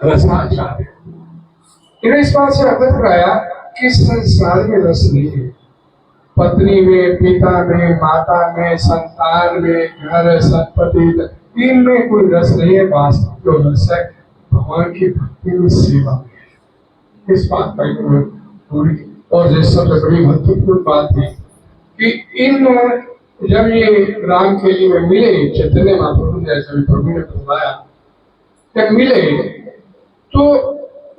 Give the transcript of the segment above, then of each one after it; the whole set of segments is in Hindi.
रसाचार्य। इन्हें इस बात से अवगत कराया कि संसार में रस नहीं है। पत्नी में, पिता में, माता में, संतान में, घर, संपत्ति, इनमें कोई रस नहीं है। वास्तव जो रस है भगवान की भक्ति में, सेवा में। इस बात का पूरी और ये सबसे बड़ी महत्वपूर्ण बात थी कि इन जब ये राम खेली में मिले चैतन्य महाप्रभु जैसे भी प्रभु ने बताया, जब मिले तो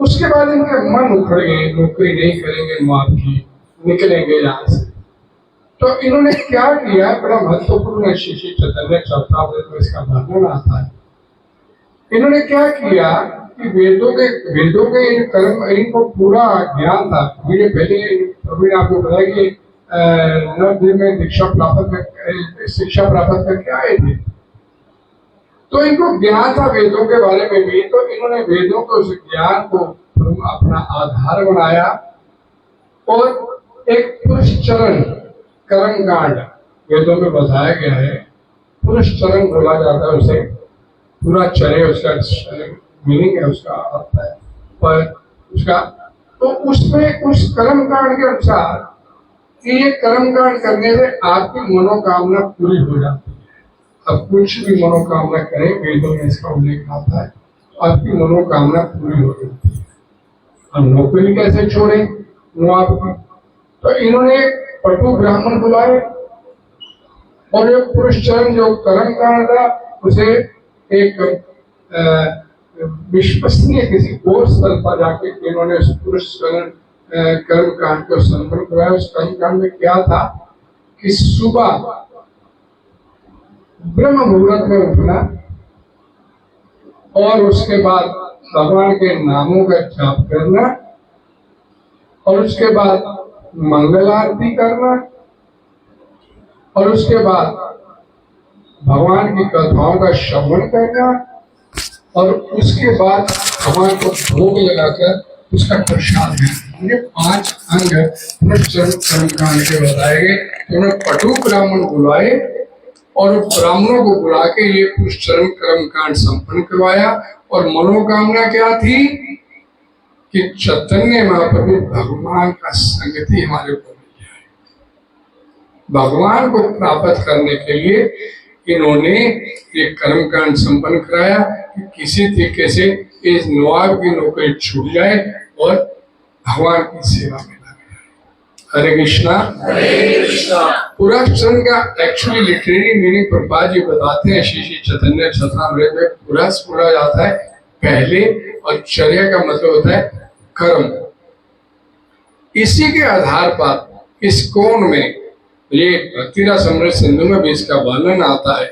उसके बाद इनके मन उखड़ गए, नौकरी नहीं करेंगे माँ की, निकलेंगे यहाँ से। तो इन्होंने क्या किया, बड़ा महत्वपूर्ण श्री चैतन्य चरितामृत में इसका वर्णन आता है। इन्होंने क्या किया कि वेदों के कर्म, इनको पूरा ज्ञान था। मुझे पहले प्रभु ने आपको बताया कि 9 दिन में शिक्षा प्राप्त करके आए थे, तो इनको ज्ञान था वेदों के बारे में भी। तो इन्होंने वेदों के उस ज्ञान को अपना आधार बनाया और एक पुरुष चरण कर्म कांड वेदों में बताया गया है। पुरुष चरण बोला जाता है उसे, पूरा चरे उसका मीनिंग है, उसका अर्थ है। पर उसका तो उसमें उस कर्म कांड के अनुसार कि ये कर्म कांड करने से आपकी मनोकामना पूरी हो जाती है। अब कुछ भी मनोकामना करें, वेदों में इसका उल्लेख आता है, आपकी मनोकामना पूरी हो जाती है। हम नौकरी कैसे छोड़ें वो आपकी। तो इन्होंने पटु ब्राह्मण बुलाए और जो पुरुष चरण जो कर्म कांड था उसे एक विश्वसनीय किसी कोर्स पर जाके इन्होंने उस पुरुष चरण कर्म कांड को संपन्न कराया। उस कर्म कांड में क्या था कि सुबह ब्रह्म मुहूर्त में उठना और उसके बाद भगवान के नामों का जाप करना और उसके बाद मंगल आरती करना और उसके बाद भगवान की कथाओं का श्रवण करना और उसके बाद भगवान को भोग लगाकर उसका प्रसाद है। ये 5 अंग कर्म कांड के बताए गए। उन्होंने पटु ब्राह्मण बुलाए और ब्राह्मणों को बुला के ये पुष्चरण कर्म कांड संपन्न करवाया। और मनोकामना क्या थी कि चैतन्य महाप्रभु भगवान का संगति हमारे ऊपर मिल जाए। भगवान को प्राप्त करने के लिए इन्होंने ये कर्म कांड संपन्न कराया कि किसी तरीके से इस नवाब की नौकरी छूट जाए और भगवान की सेवा में लगे। हरे कृष्णा। पूरा चरण का actually literary meaning Prabhupada ji बताते हैं श्री चैतन्य चरितामृत में। पूरा बोला जाता है पहले और चर्या का मतलब होता है कर्म। इसी के आधार पर इस कोण में ये भक्तिरसामृत सिंधु में भी इसका वर्णन आता है।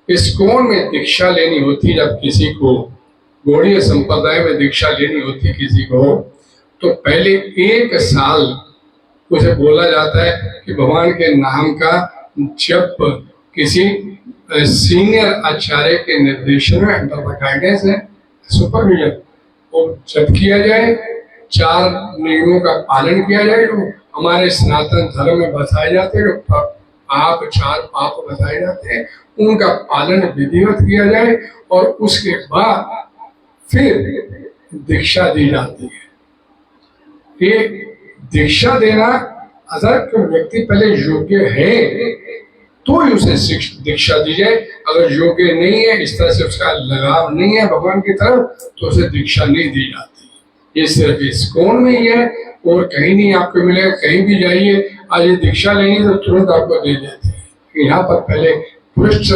इस कोण में दीक्षा लेनी होती, जब किसी को गौड़ीय संप्रदाय में दीक्षा लेनी होती किसी को, तो पहले 1 साल उसे बोला जाता है कि भगवान के नाम का जप किसी सीनियर आचार्य के निर्देशन में, अंडर गाइडेंस है, सुपरविजन, वो जप किया जाए, 4 नियमों का पालन किया जाए। हमारे सनातन धर्म में बताए जाते हैं, 4 पाप बताए जाते हैं, उनका पालन विधिवत किया जाए और उसके बाद फिर दीक्षा दी जाती है। ये दीक्षा देना, अगर कोई व्यक्ति पहले योग्य है तो ही उसे दीक्षा दी जाए। अगर योग्य नहीं है, इस तरह से उसका लगाव नहीं है भगवान की तरफ, तो उसे दीक्षा नहीं दी जाती। ये सिर्फ इस कोण में ही है और कहीं नहीं आपको मिलेगा। कहीं भी जाइए, आज ये दीक्षा लेंगे तो तुरंत आपको दे देते हैं। यहाँ पर पहले पुरुष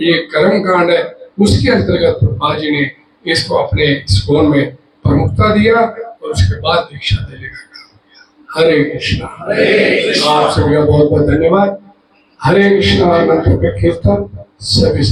ये कर्म कांड है, उसके अंतर्गत प्रभुपाद जी ने इसको अपने कोण में प्रमुखता दिया और उसके बाद दीक्षा देने का काम किया। हरे कृष्णा। आप सभी का बहुत बहुत धन्यवाद। हरे कृष्णा मंत्र के कीर्तन सभी